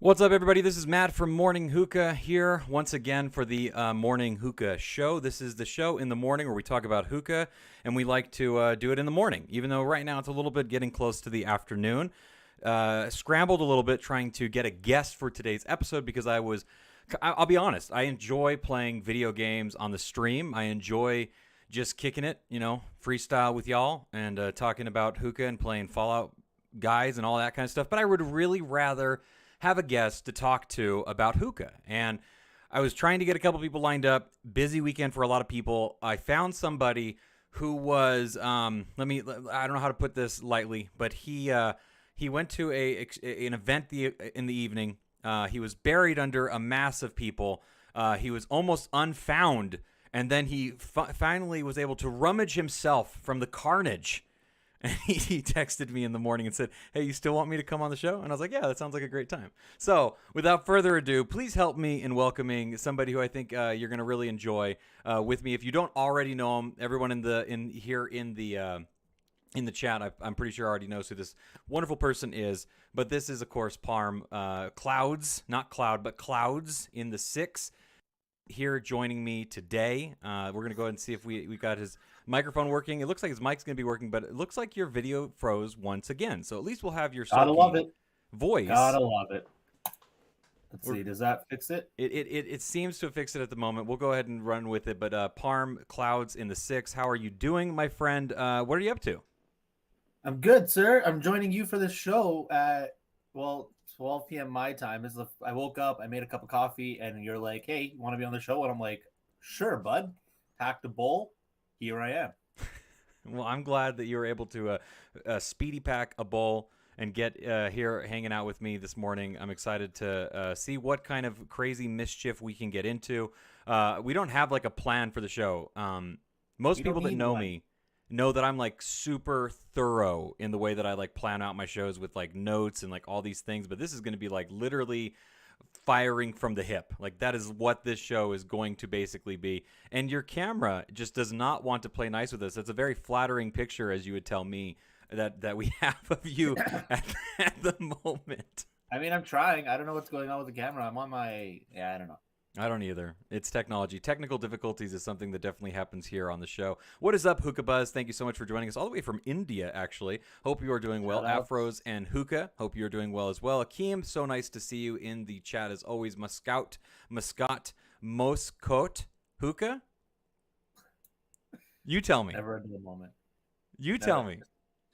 What's up, everybody? This is Matt from Morning Hookah here once again for the Morning Hookah Show. This is the show in the morning where we talk about hookah, and we like to do it in the morning, even though right now it's a little bit getting close to the afternoon. Scrambled a little bit trying to get a guest for today's episode because I'll be honest, I enjoy playing video games on the stream. I enjoy just kicking it, freestyle with y'all and talking about hookah and playing Fallout Guys and all that kind of stuff. But I would really rather have a guest to talk to about hookah. And I was trying to get a couple people lined up. Busy weekend for a lot of people. I found somebody who was I don't know how to put this lightly, but he went to an event in the evening. He was buried under a mass of people. He was almost unfound, and then he finally was able to rummage himself from the carnage. And he texted me in the morning and said, "Hey, you still want me to come on the show?" And I was like, "Yeah, that sounds like a great time." So without further ado, please help me in welcoming somebody who I think you're going to really enjoy with me. If you don't already know him, everyone in the chat, I'm pretty sure already knows who this wonderful person is. But this is, of course, Parm. Clouds, not Cloud, but Clouds in the Six here joining me today. We're going to go ahead and see if we've got his microphone working. It looks like his mic's going to be working, but it looks like your video froze once again. So at least we'll have your Gotta love it. voice. Gotta love it. Let's see. Does that fix it? It seems to have fixed it at the moment. We'll go ahead and run with it. But Parm, Clouds in the Six, how are you doing, my friend? What are you up to? I'm good, sir. I'm joining you for this show at 12 p.m. my time. I woke up, I made a cup of coffee, and you're like, "Hey, you want to be on the show?" And I'm like, "Sure, bud." Packed a bowl. Here I am. Well, I'm glad that you were able to speedy pack a bowl and get here hanging out with me this morning. I'm excited to see what kind of crazy mischief we can get into. We don't have like a plan for the show. Most people that know me know that I'm like super thorough in the way that I like plan out my shows with like notes and like all these things. But this is going to be like literally firing from the hip. Like that is what this show is going to basically be. And your camera just does not want to play nice with us. It's a very flattering picture, as you would tell me, that we have of you at the moment. I mean, I'm trying. I don't know what's going on with the camera. I'm on my I don't know. I don't either. It's technology. Technical difficulties is something that definitely happens here on the show. What is up, Hookah Buzz? Thank you so much for joining us all the way from India, actually. Hope you are doing well. Afros and Hookah, hope you're doing well as well. Akeem, so nice to see you in the chat as always. Muscat, Moscote, Hookah? You tell me. Never a good moment. You tell me.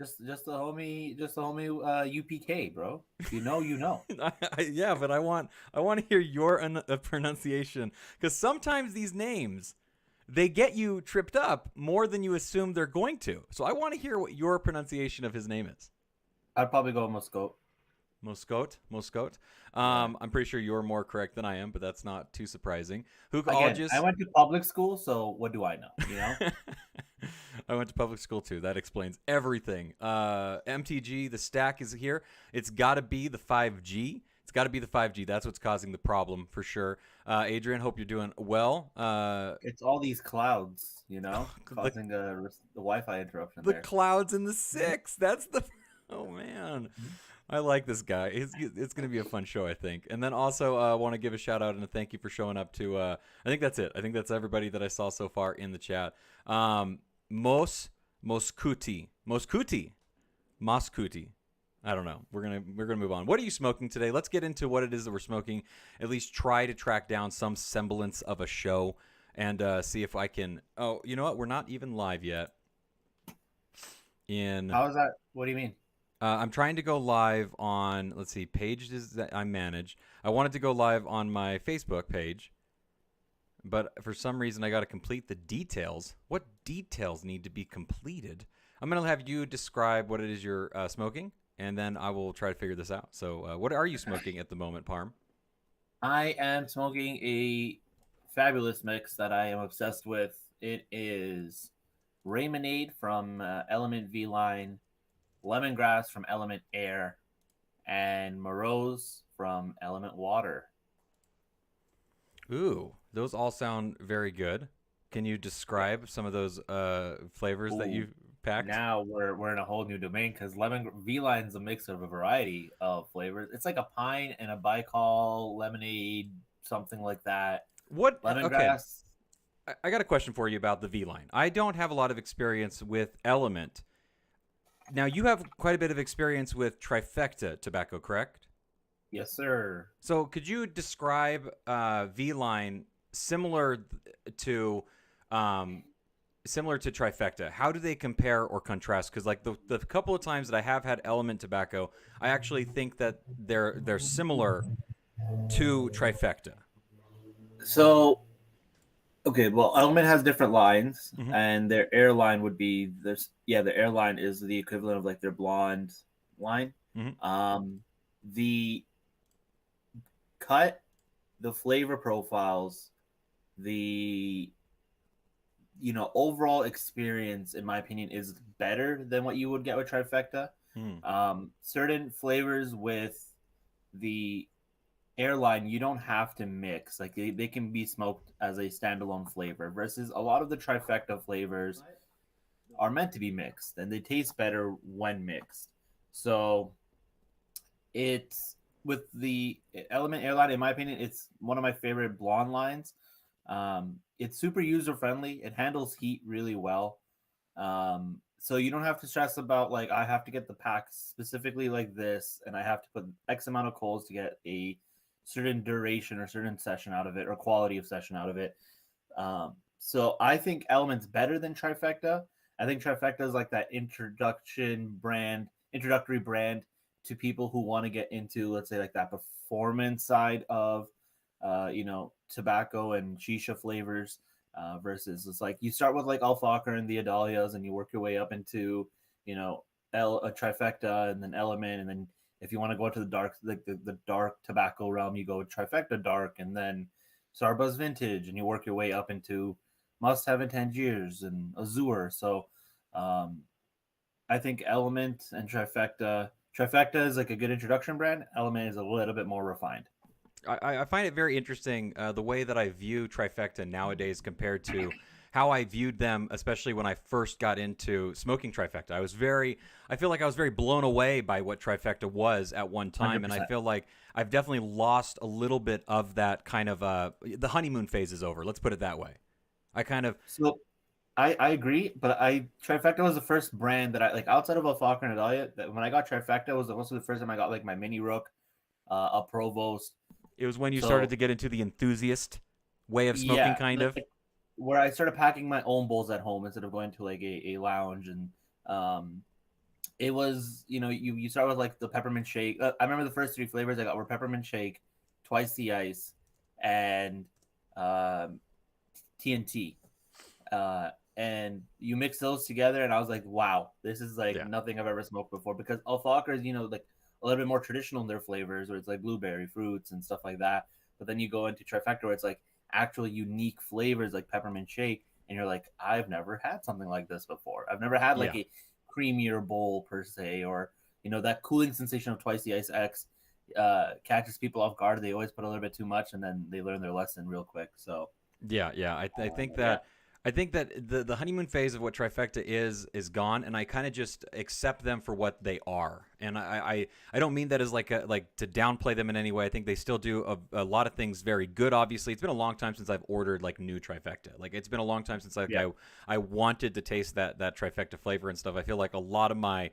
Just the homie UPK, bro. You know. Yeah, but I want to hear your pronunciation, because sometimes these names, they get you tripped up more than you assume they're going to. So I want to hear what your pronunciation of his name is. I'd probably go Moscote. Moscote. I'm pretty sure you're more correct than I am, but that's not too surprising. Again, I went to public school, so what do I know? You know. I went to public school too. That explains everything. MTG, the stack is here. It's got to be the 5G. It's got to be the 5G. That's what's causing the problem for sure. Adrian, hope you're doing well. It's all these clouds, causing the Wi-Fi interruption. The clouds in the Six. That's the. Oh man. I like this guy. It's going to be a fun show, I think. And then also I want to give a shout out and a thank you for showing up to, I think that's it. I think that's everybody that I saw so far in the chat. Moscuti. I don't know. We're gonna move on. What are you smoking today? Let's get into what it is that we're smoking. At least try to track down some semblance of a show and see if I can. Oh, you know what? We're not even live yet. How is that? What do you mean? I'm trying to go live on, let's see, pages that I manage. I wanted to go live on my Facebook page, but for some reason I got to complete the details. What details need to be completed? I'm going to have you describe what it is you're smoking, and then I will try to figure this out. So what are you smoking at the moment, Parm? I am smoking a fabulous mix that I am obsessed with. It is Raymonade from Element V line, Lemongrass from Element Air, and Morose from Element Water. Ooh, those all sound very good. Can you describe some of those flavors that you packed. now we're in a whole new domain because lemon V line's a mix of a variety of flavors. It's like a pine and a bicol lemonade, something like that. What? Okay, Lemongrass. I got a question for you about the V line. I don't have a lot of experience with Element. Now you have quite a bit of experience with Trifecta tobacco, correct? Yes, sir. So could you describe V line similar to um, similar to Trifecta? How do they compare or contrast? Because like the couple of times that I have had Element tobacco, I actually think that they're similar to Trifecta. So okay, well, Element has different lines, Mm-hmm. and their airline would be this. Yeah, the airline is the equivalent of like their blonde line. Mm-hmm. The cut, the flavor profiles, the overall experience, in my opinion, is better than what you would get with Trifecta. Mm-hmm. Certain flavors with the airline you don't have to mix, like they can be smoked as a standalone flavor versus a lot of the Trifecta flavors are meant to be mixed and they taste better when mixed. So it's with the Element airline, in my opinion, it's one of my favorite blonde lines. It's super user friendly, it handles heat really well. So you don't have to stress about like I have to get the pack specifically like this, and I have to put X amount of coals to get a certain duration or certain session out of it or quality of session out of it. So I think Element's better than Trifecta. I think Trifecta is like that introductory brand to people who want to get into, let's say, like that performance side of, tobacco and shisha flavors. Versus it's like you start with like Alfakar and the Adalias, and you work your way up into, a Trifecta and then Element, and then if you want to go to the dark, like the dark tobacco realm, you go with Trifecta Dark, and then Sarba's Vintage, and you work your way up into Must Have in Tangiers and Azure. So I think Element and Trifecta is like a good introduction brand. Element is a little bit more refined. I find it very interesting the way that I view Trifecta nowadays compared to how I viewed them, especially when I first got into smoking Trifecta. I feel like I was very blown away by what Trifecta was at one time, 100%. and I feel like I've definitely lost a little bit of that kind of the honeymoon phase is over. Let's put it that way. I kind of So I agree, but Trifecta was the first brand that I like outside of Alfakar and Adalia. That when I got Trifecta was also the first time I got like my mini rook, a Provost. it was when you So started to get into the enthusiast way of smoking, yeah, kind of. where I started packing my own bowls at home instead of going to like a lounge, and it was you start with like the peppermint shake. I remember the first three flavors I got were peppermint shake, twice the ice, and TNT. And you mix those together, and I was like, wow, this is like Yeah. nothing I've ever smoked before. Because Alfakar is like a little bit more traditional in their flavors, where it's like blueberry fruits and stuff like that. But then you go into Trifecta, where it's like actual unique flavors like peppermint shake, and you're like, I've never had something like this before. I've never had like Yeah. a creamier bowl per se, or that cooling sensation of twice the ice X catches people off guard. They always put a little bit too much, and then they learn their lesson real quick. So Yeah. I think yeah. that the honeymoon phase of what Trifecta is gone, and I kind of just accept them for what they are. And I don't mean that as like to downplay them in any way. I think they still do a lot of things very good. Obviously, it's been a long time since I've ordered like new Trifecta. Like it's been a long time since I wanted to taste that Trifecta flavor and stuff. I feel like a lot of my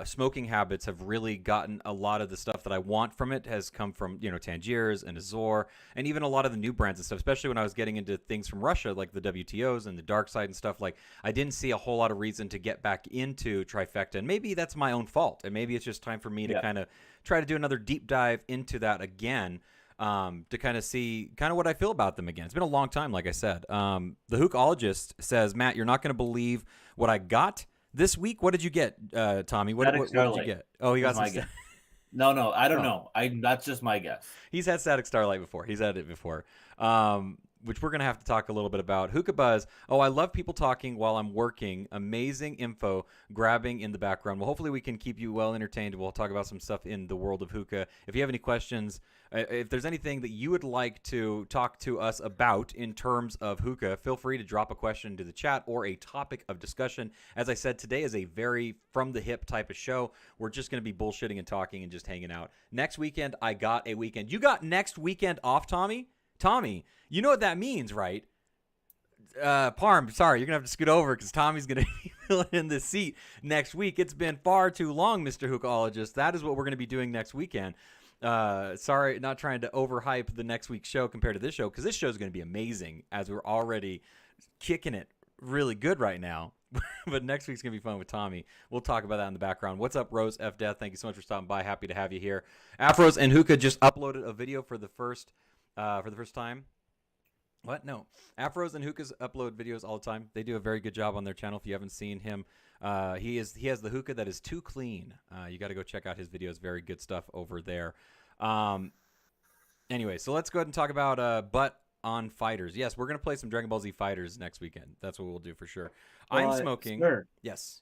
smoking habits have really gotten a lot of the stuff that I want from it has come from Tangiers and Azor, and even a lot of the new brands and stuff, especially when I was getting into things from Russia like the WTOs and the dark side and stuff. Like I didn't see a whole lot of reason to get back into Trifecta, and maybe that's my own fault, and maybe it's just time for me to kind of try to do another deep dive into that again, to kind of see kind of what I feel about them again. It's been a long time, like I said. The Hookologist says, Matt, you're not going to believe what I got this week. What did you get, Tommy? What did you get? Oh, you got some. No, I don't know. That's just my guess. He's had Static Starlight before. He's had it before. which we're going to have to talk a little bit about. Hookah Buzz. Oh, I love people talking while I'm working. Amazing info grabbing in the background. Well, hopefully we can keep you well entertained. We'll talk about some stuff in the world of hookah. If you have any questions, if there's anything that you would like to talk to us about in terms of hookah, feel free to drop a question into the chat or a topic of discussion. As I said, today is a very from the hip type of show. We're just going to be bullshitting and talking and just hanging out. Next weekend, I got a weekend. You got next weekend off, Tommy? Tommy, you know what that means, right? Parm, sorry, you're going to have to scoot over because Tommy's going to be filling in this seat next week. It's been far too long, Mr. Hookahologyst. That is what we're going to be doing next weekend. Sorry, not trying to overhype the next week's show compared to this show, because this show is going to be amazing as we're already kicking it really good right now. But next week's going to be fun with Tommy. We'll talk about that in the background. What's up, Rose F. Death? Thank you so much for stopping by. Happy to have you here. Afros and Hookah just uploaded a video for the first time. What? No. Afros and Hookahs upload videos all the time. They do a very good job on their channel. If you haven't seen him, he has the hookah that is too clean. You got to go check out his videos. Very good stuff over there. Anyway, so let's go ahead and talk about butt on fighters. Yes, we're going to play some Dragon Ball Z Fighters next weekend. That's what we'll do for sure. I'm smoking. Sir, yes.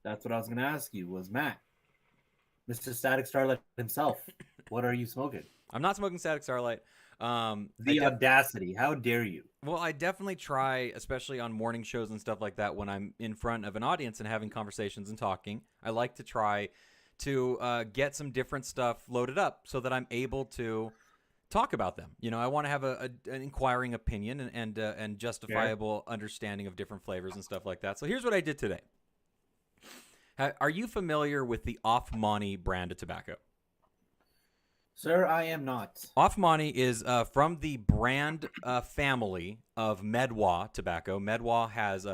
that's what I was going to ask you, was Matt, Mr. Static Starlight himself, what are you smoking? I'm not smoking Static Starlight. The audacity. How dare you? Well, I definitely try, especially on morning shows and stuff like that, when I'm in front of an audience and having conversations and talking. I like to try to get some different stuff loaded up so that I'm able to talk about them. You know, I want to have an inquiring opinion and justifiable understanding of different flavors and stuff like that. So here's what I did today. Are you familiar with the Afmani brand of tobacco? Sir, I am not. Afmani is from the brand family of Medwa tobacco. Medwa has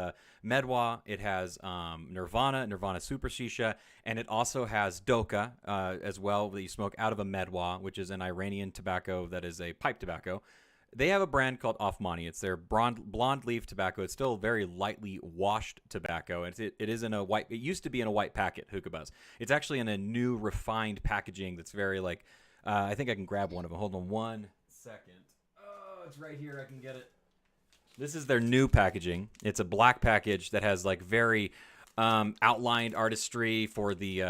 Medwa. It has Nirvana Super Shisha, and it also has Doka as well that you smoke out of a Medwa, which is an Iranian tobacco that is a pipe tobacco. They have a brand called Afmani. It's their blonde leaf tobacco. It's still very lightly washed tobacco. It is in a white. It used to be in a white packet, Hookah Buzz. It's actually in a new refined packaging that's very like. I think I can grab one of them. Hold on 1 second. Oh, it's right here. I can get it. This is their new packaging. It's a black package that has like very outlined artistry for the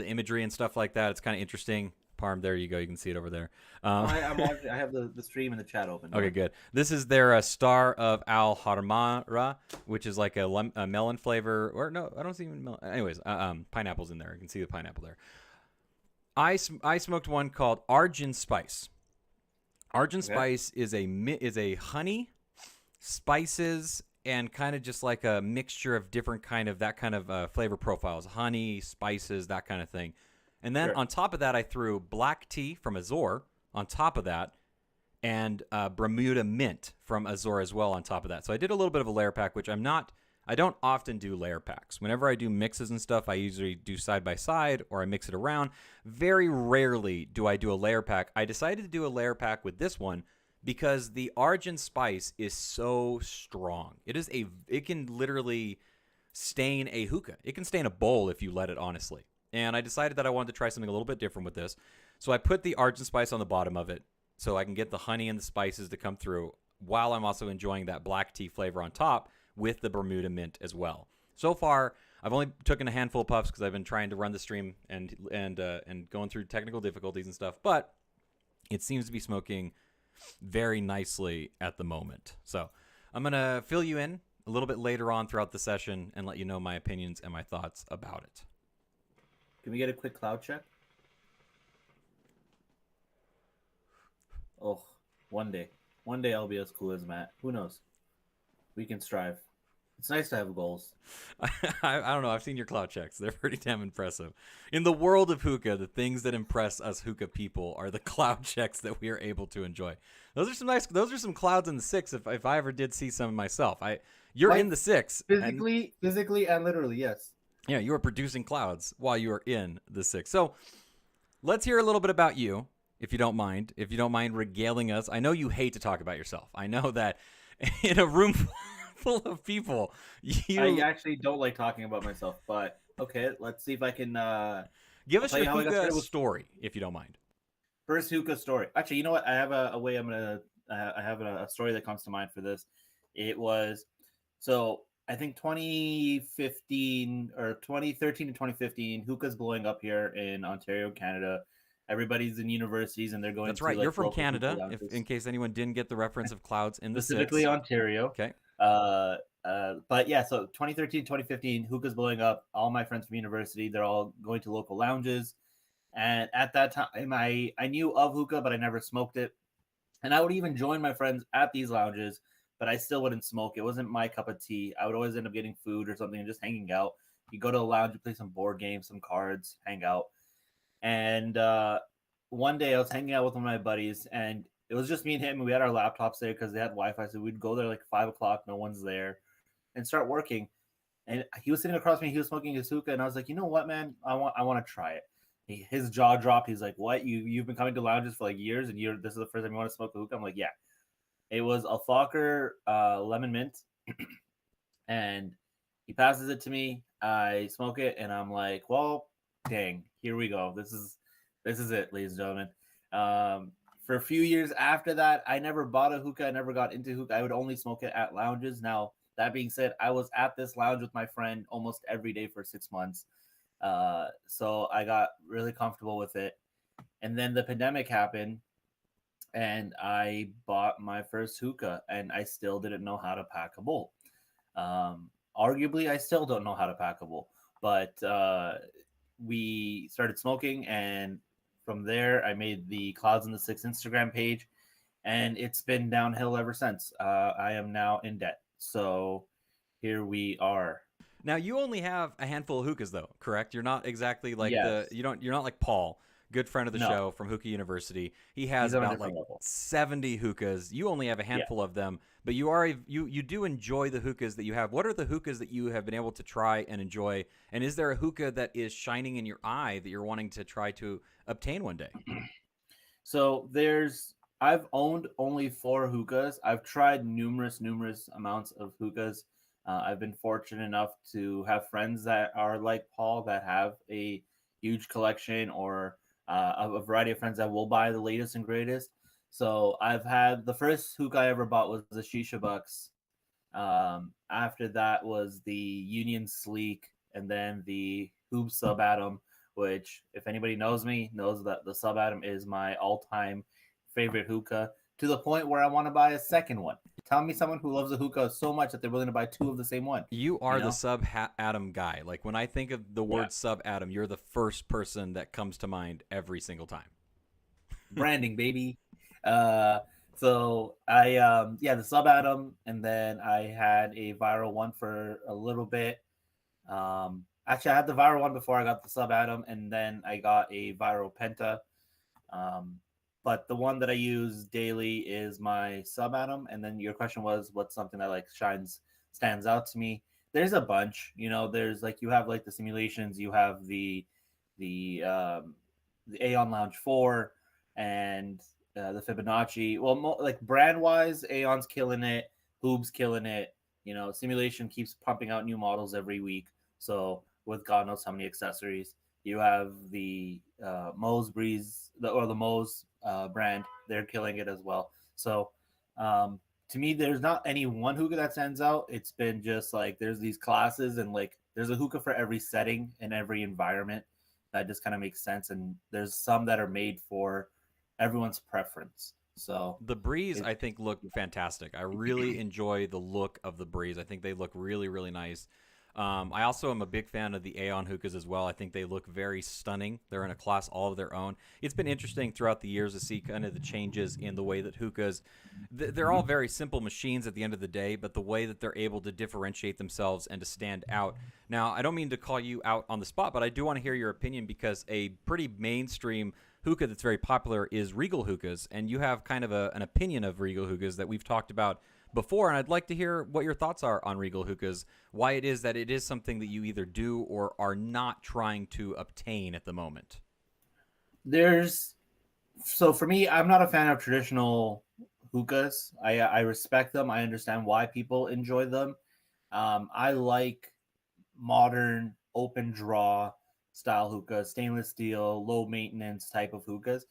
imagery and stuff like that. It's kind of interesting. Parm, there you go. You can see it over there. I have the stream and the chat open. Okay, good. This is their Star of Al Harmara, which is like a melon flavor. Or no, I don't see even melon. Anyways, pineapple's in there. You can see the pineapple there. I smoked one called Argent Spice. Argent Spice is a honey, spices, and kind of just like a mixture of different kind of flavor profiles. Honey, spices, that kind of thing. And then on top of that, I threw black tea from Azor on top of that, and Bermuda mint from Azor as well on top of that. So I did a little bit of a layer pack, which I don't often do layer packs. Whenever I do mixes and stuff, I usually do side by side or I mix it around. Very rarely do I do a layer pack. I decided to do a layer pack with this one because the Argent Spice is so strong. It can literally stain a hookah. It can stain a bowl if you let it, honestly. And I decided that I wanted to try something a little bit different with this. So I put the Argent Spice on the bottom of it so I can get the honey and the spices to come through while I'm also enjoying that black tea flavor on top with the Bermuda mint as well. So far, I've only taken a handful of puffs because I've been trying to run the stream and going through technical difficulties and stuff, but it seems to be smoking very nicely at the moment. So I'm going to fill you in a little bit later on throughout the session and let you know my opinions and my thoughts about it. Can we get a quick cloud check? Oh, one day I'll be as cool as Matt. Who knows? We can strive. It's nice to have goals. I don't know. I've seen your cloud checks. They're pretty damn impressive. In the world of hookah, the things that impress us hookah people are the cloud checks that we are able to enjoy. Those are some clouds in the six. If I ever did see some myself, you're in the six. Physically and literally, yes. Yeah, you are producing clouds while you are in the six. So let's hear a little bit about you, if you don't mind. If you don't mind regaling us. I know you hate to talk about yourself. I know that in a room full of people, I actually don't like talking about myself, but okay, let's see if I can give us your hookah story, if you don't mind. First hookah story. Actually, you know what? I have a way I'm gonna I have a story that comes to mind for this. It was so I think 2015 or 2013 to 2015, hookah's blowing up here in Ontario, Canada. Everybody's in universities and they're going That's to right. You're like from local hookah Canada, if in lounges, case anyone didn't get the reference of clouds in the specifically sits. Ontario. Okay. But yeah, so 2013, 2015, hookah's blowing up. All my friends from university, they're all going to local lounges. And at that time, I knew of hookah, but I never smoked it. And I would even join my friends at these lounges, but I still wouldn't smoke. It wasn't my cup of tea. I would always end up getting food or something and just hanging out. You go to a lounge, you play some board games, some cards, hang out. And one day I was hanging out with one of my buddies, and it was just me and him. And we had our laptops there because they had Wi-Fi, so we'd go there like 5 o'clock, no one's there, and start working. And he was sitting across me, he was smoking his hookah, and I was like, you know what, man, I want to try it. His jaw dropped. He's like, "What? You've been coming to lounges for like years, and this is the first time you want to smoke a hookah?" I'm like, "Yeah." It was a Fokker lemon mint, and he passes it to me. I smoke it, and I'm like, "Well, dang, here we go. This is it, ladies and gentlemen." For a few years after that, I never bought a hookah. I never got into hookah. I would only smoke it at lounges. Now, that being said, I was at this lounge with my friend almost every day for 6 months. So I got really comfortable with it. And then the pandemic happened, and I bought my first hookah, and I still didn't know how to pack a bowl. Arguably, I still don't know how to pack a bowl, but we started smoking, and from there, I made the Clouds in the Six Instagram page, and it's been downhill ever since. I am now in debt, so here we are. Now you only have a handful of hookahs, though, correct? You're not exactly like Yes, you're not like Paul, good friend of the no, show from Hookah University. He he's has on a about different like level. 70 hookahs. You only have a Yeah. handful of them, but you do enjoy the hookahs that you have. What are the hookahs that you have been able to try and enjoy? And is there a hookah that is shining in your eye that you're wanting to try to obtain one day? So I've owned only four hookahs. I've tried numerous amounts of hookahs. I've been fortunate enough to have friends that are like Paul that have a huge collection, or a variety of friends that will buy the latest and greatest. So I've had the first hookah I ever bought was the Shisha Bucks. After that was the Union Sleek, and then the Hoob Sub Atom, which, if anybody knows me, knows that the Sub Atom is my all-time favorite hookah, to the point where I want to buy a second one. Tell me someone who loves a hookah so much that they're willing to buy two of the same one. You You are the know? sub atom guy. Like when I think of the Yeah. word sub atom, you're the first person that comes to mind every single time. Branding, baby. Uh, so I yeah, the Sub Atom, and then I had a viral one for a little bit. Actually, I had the viral one before I got the Sub Atom, and then I got a viral Penta. Um, but the one that I use daily is my Sub Atom. And then your question was, what's something that like stands out to me? There's a bunch. There's like, you have like the simulations, you have the the Aeon Lounge 4, and the Fibonacci. Well, like brand wise, Aeon's killing it, Hoob's killing it. Simulation keeps pumping out new models every week. So with God knows how many accessories, you have the Moe's Breeze, or the Moe's brand. They're killing it as well. So to me, there's not any one hookah that stands out. It's been just like there's these classes, and like there's a hookah for every setting and every environment. That just kind of makes sense. And there's some that are made for everyone's preference. So The Breeze, it, I think, look fantastic. I really enjoy the look of the Breeze. I think they look really, really nice. I also am a big fan of the Aeon hookahs as well. I think they look very stunning. They're in a class all of their own. It's been interesting throughout the years to see kind of the changes in the way that hookahs, they're all very simple machines at the end of the day, but the way that they're able to differentiate themselves and to stand out. Now, I don't mean to call you out on the spot, but I do want to hear your opinion, because a pretty mainstream hookah that's very popular is Regal hookahs, and you have kind of an opinion of Regal hookahs that we've talked about before, and I'd like to hear what your thoughts are on Regal hookahs, why it is that it is something that you either do or are not trying to obtain at the moment. there's so for me, I'm not a fan of traditional hookahs. I respect them. I understand why people enjoy them. I like modern open draw style hookahs, stainless steel, low maintenance type of hookahs.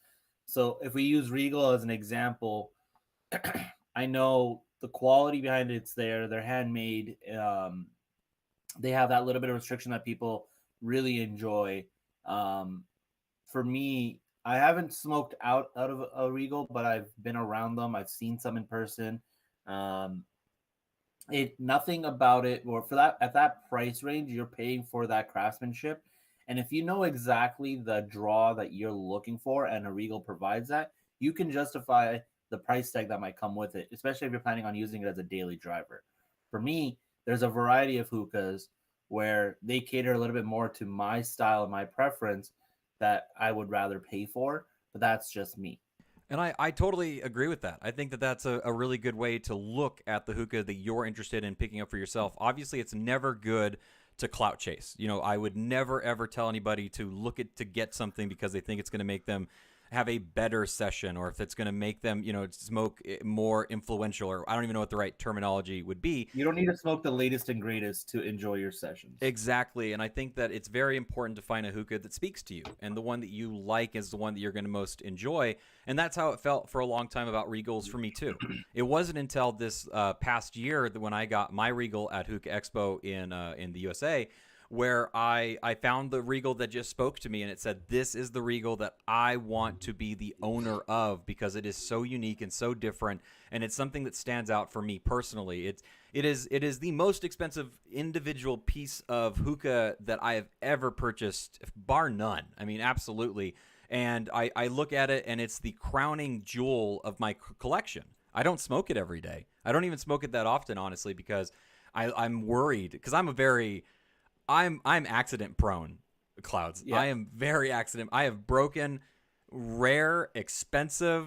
So if we use Regal as an example, I know the quality behind it's there. They're handmade. They have that little bit of restriction that people really enjoy. Um, for me, I haven't smoked out of a Regal, but I've been around them. I've seen some in person. Um, it nothing about it, or for that at that price range, you're paying for that craftsmanship. And if you know exactly the draw that you're looking for, and a Regal provides that, you can justify the price tag that might come with it, especially if you're planning on using it as a daily driver. For me, there's a variety of hookahs where they cater a little bit more to my style and my preference that I would rather pay for, but that's just me. And I totally agree with that. I think that that's a really good way to look at the hookah that you're interested in picking up for yourself. Obviously, it's never good to clout chase. You know, I would never ever tell anybody to look at to get something because they think it's going to make them have a better session, or if it's going to make them, you know, smoke more influential, or I don't even know what the right terminology would be. You don't need to smoke the latest and greatest to enjoy your sessions. Exactly. And I think that it's very important to find a hookah that speaks to you. And the one that you like is the one that you're going to most enjoy. And that's how it felt for a long time about Regals for me, too. It wasn't until this past year that when I got my Regal at Hookah Expo in the USA, where I found the Regal that just spoke to me, and it said, this is the Regal that I want to be the owner of because it is so unique and so different, and it's something that stands out for me personally. It is the most expensive individual piece of hookah that I have ever purchased, bar none. I mean, absolutely. And I look at it, and it's the crowning jewel of my collection. I don't smoke it every day. I don't even smoke it that often, honestly, because I'm worried, because I'm accident prone, Clouds. Yeah. I am very accident. I have broken rare, expensive,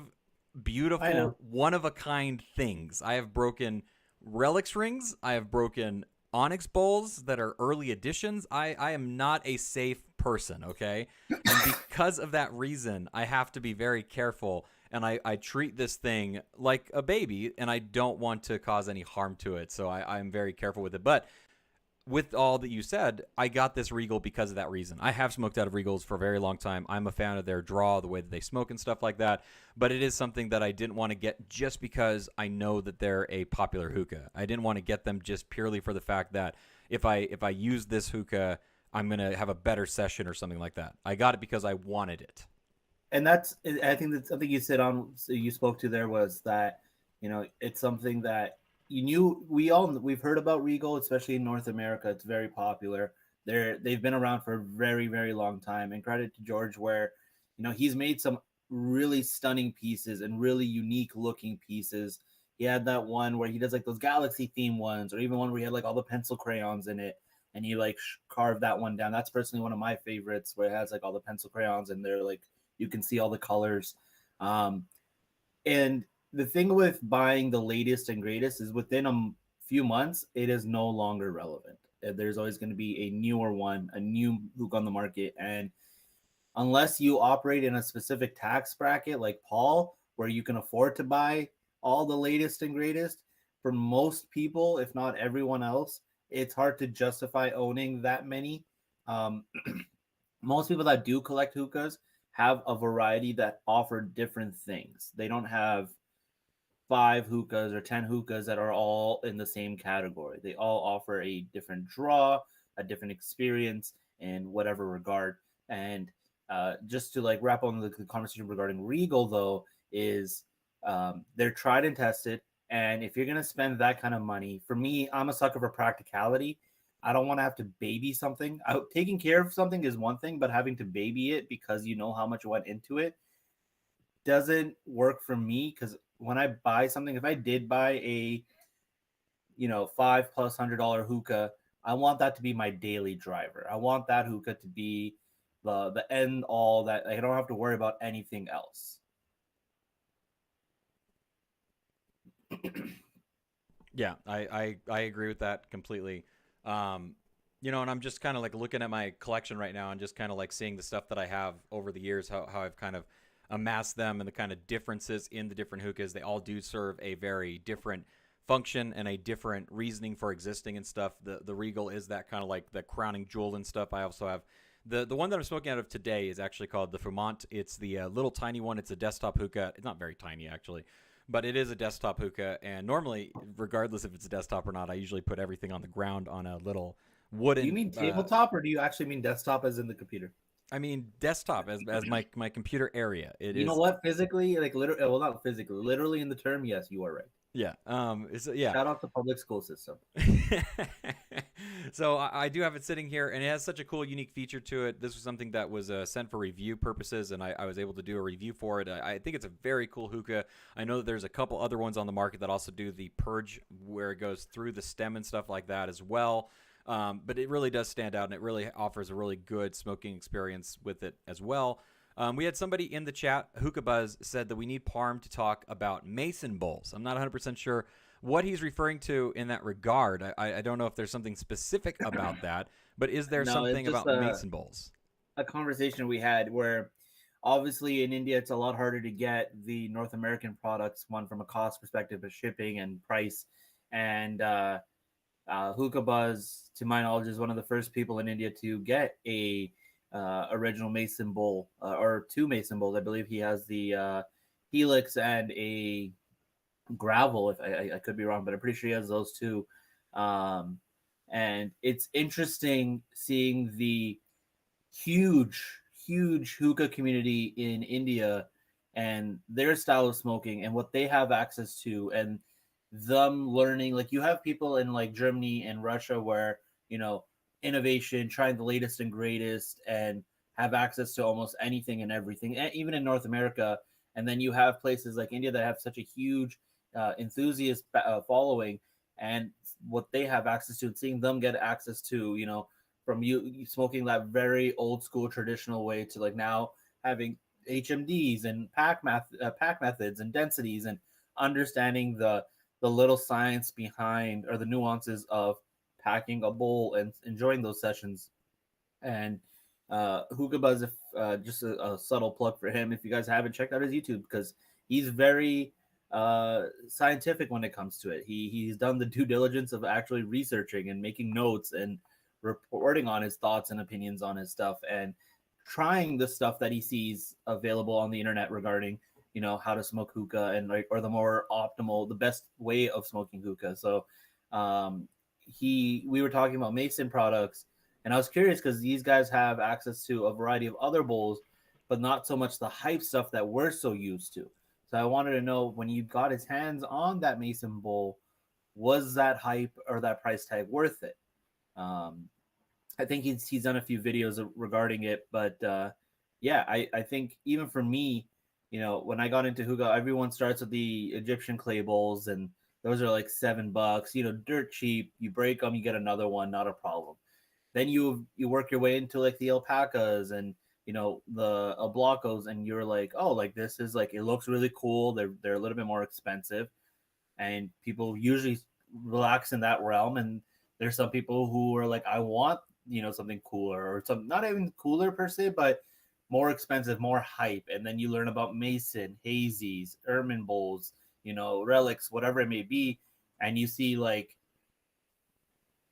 beautiful, one of a kind things. I have broken relics rings. I have broken onyx bowls that are early editions. I am not a safe person, okay? And because of that reason, I have to be very careful, and I treat this thing like a baby, and I don't want to cause any harm to it. So I'm very careful with it. But with all that you said, I got this Regal because of that reason. I have smoked out of Regals for a very long time. I'm a fan of their draw, the way that they smoke and stuff like that. But it is something that I didn't want to get just because I know that they're a popular hookah. I didn't want to get them just purely for the fact that if I use this hookah, I'm going to have a better session or something like that. I got it because I wanted it. And I think that something you said on, so you spoke to there was that, it's something that you knew, we've heard about Regal, especially in North America. It's very popular. They've been around for a very, very long time. And credit to George, where, he's made some really stunning pieces and really unique looking pieces. He had that one where he does like those galaxy theme ones, or even one where he had like all the pencil crayons in it, and he like carved that one down. That's personally one of my favorites, where it has like all the pencil crayons and they're like, you can see all the colors. And the thing with buying the latest and greatest is within a few months, it is no longer relevant. There's always going to be a newer one, a new hook on the market. And unless you operate in a specific tax bracket like Paul, where you can afford to buy all the latest and greatest, for most people, if not everyone else, it's hard to justify owning that many. Most people that do collect hookahs have a variety that offer different things. They don't have 5 hookahs or 10 hookahs that are all in the same category. They all offer a different draw, a different experience in whatever regard. And just to like wrap on the conversation regarding Regal, though, is they're tried and tested. And if you're going to spend that kind of money, for me, I'm a sucker for practicality. I don't want to have to baby something. Taking care of something is one thing, but having to baby it because you know how much went into it doesn't work for me. Because when I buy something, if I did buy a $500+ hookah, I want that to be my daily driver. I want that hookah to be the end all, that I don't have to worry about anything else. Yeah, I agree with that completely. And I'm just kind of like looking at my collection right now and just kind of like seeing the stuff that I have over the years, how I've kind of amassed them and the kind of differences in the different hookahs. They all do serve a very different function and a different reasoning for existing and stuff. The Regal is that kind of like the crowning jewel and stuff. I also have the one that I'm smoking out of today is actually called the Fumant. It's the little tiny one. It's a desktop hookah. It's not very tiny actually, But it is a desktop hookah, and normally, regardless if it's a desktop or not, I usually put everything on the ground on a little Do you wooden. mean tabletop, or do you actually mean desktop as in the computer? I mean desktop as my computer area. It You know is. what? Physically, like literally, well, not physically, literally in the term, yes, you are right. Yeah. Yeah. Shout out the public school system. So I do have it sitting here, and it has such a cool, unique feature to it. This was something that was sent for review purposes, and I was able to do a review for it. I think it's a very cool hookah. I know that there's a couple other ones on the market that also do the purge, where it goes through the stem and stuff like that as well. But it really does stand out, and it really offers a really good smoking experience with it as well. We had somebody in the chat, Hookah Buzz, said that we need Parm to talk about mason bowls. I'm not 100% sure what he's referring to in that regard. I don't know if there's something specific about that, but is there No, something it's just about mason bowls? a conversation we had where obviously in India it's a lot harder to get the North American products, one from a cost perspective of shipping and price. And Hookah Buzz, to my knowledge, is one of the first people in India to get a original mason bowl or two mason bowls. I believe he has the Helix and a gravel. If I could be wrong, but I'm pretty sure he has those two. And it's interesting seeing the huge hookah community in India and their style of smoking and what they have access to, and them learning. Like, you have people in like Germany and Russia where, you know, innovation, trying the latest and greatest, and have access to almost anything and everything, even in North America. And then you have places like India that have such a huge enthusiast following, and what they have access to, and seeing them get access to, you know, from you smoking that very old school traditional way to like now having HMDs and pack methods and densities, and understanding the little science behind, or the nuances of packing a bowl and enjoying those sessions. And Hookah Buzz, if just a subtle plug for him, if you guys haven't checked out his YouTube, because he's very scientific when it comes to it. He's done the due diligence of actually researching and making notes and reporting on his thoughts and opinions on his stuff, and trying the stuff that he sees available on the internet regarding, you know, how to smoke hookah, and like, or the more optimal, the best way of smoking hookah. So we were talking about mason products, and I was curious because these guys have access to a variety of other bowls, but not so much the hype stuff that we're so used to. So I wanted to know, when you got his hands on that mason bowl, was that hype or that price tag worth it? I think he's done a few videos regarding it, but yeah, I think even for me, you know, when I got into hookah, everyone starts with the Egyptian clay bowls, and those are like $7, you know, dirt cheap. You break them, you get another one, not a problem. Then you work your way into like the alpacas and, you know, the oblacos, and you're like, oh, like this is like, it looks really cool. They're a little bit more expensive, and people usually relax in that realm. And there's some people who are like, I want, you know, something cooler, or some, not even cooler per se, but more expensive, more hype. And then you learn about mason, hazies, ermine bowls, you know, relics, whatever it may be, and you see like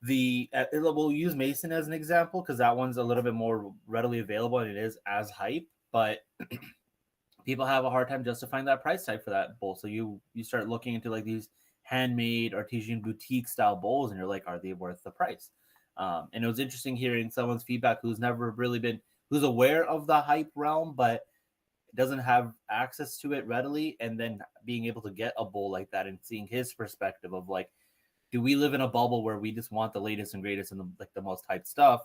we'll use mason as an example because that one's a little bit more readily available and it is as hype, but people have a hard time justifying that price tag for that bowl. So you start looking into like these handmade artisan boutique style bowls, and you're like, are they worth the price? And it was interesting hearing someone's feedback who's never really been, who's aware of the hype realm, but doesn't have access to it readily, and then being able to get a bowl like that and seeing his perspective of like, do we live in a bubble where we just want the latest and greatest and the most hyped stuff,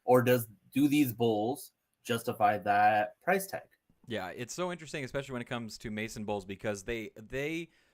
or do these bowls justify that price tag? Yeah, it's so interesting, especially when it comes to mason bowls, because they